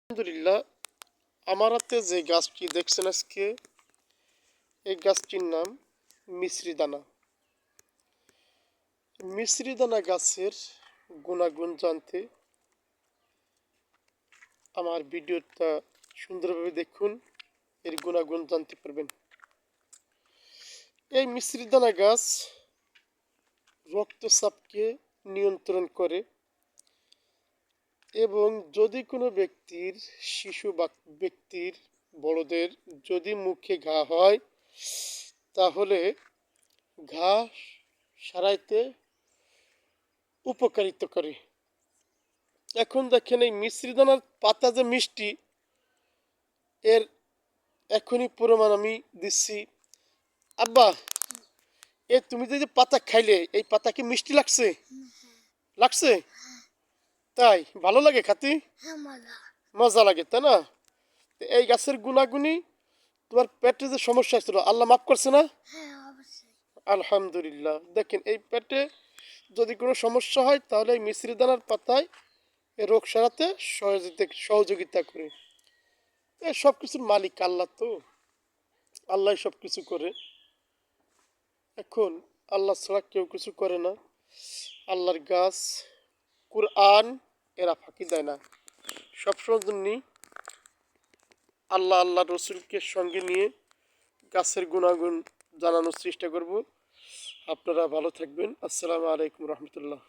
আলহামদুলিল্লাহ, আমার হাতে যে গাছটি দেখছেন আজকে, এই গাছটির নাম মিশ্রি দানা। মিশ্রি দানা গাছের গুণাগুণ জানতে আমার ভিডিওটা সুন্দরভাবে দেখুন, এর গুণাগুণ জানতে পারবেন। এই মিশ্রি দানা গাছ রক্তচাপকে নিয়ন্ত্রণ করে এবং যদি কোনো ব্যক্তির শিশু বা ব্যক্তির বড়দের যদি মুখে ঘা হয় তাহলে ঘা সারাইতে উপকারিতা করে। এখন দেখেন এই মিশ্রি দানার পাতা যে মিষ্টি, এর এখনই প্রমাণ আমি দিচ্ছি। আব্বা, তুমি যে পাতা খাইলে, এই পাতা কি মিষ্টি লাগছে? লাগছে? তাই ভালো লাগে খাতি? মজা লাগে, তাই না? এই গাছের গুণাগুণী তোমার পেটে যে সমস্যা ছিল, আল্লাহ মাফ করছে না? আলহামদুলিল্লাহ। দেখেন, এই পেটে যদি কোনো সমস্যা হয় তাহলে এই মিশ্রি দানার পাতায় এই রোগ সারাতে সহযোগিতা করে। এই সব কিছুর মালিক আল্লাহ, তো আল্লাহ সব কিছু করে। এখন আল্লাহ ছাড়া কেউ কিছু করে না। আল্লাহর গাছ কুরআন এরা ফাঁকি দেয় না। সবসময় জন্যই আল্লাহ রসুলকে সঙ্গে নিয়ে গাছের গুণাগুণ জানানোর চেষ্টা করব। আপনারা ভালো থাকবেন। আসসালামু আলাইকুম রহমতুল্লাহ।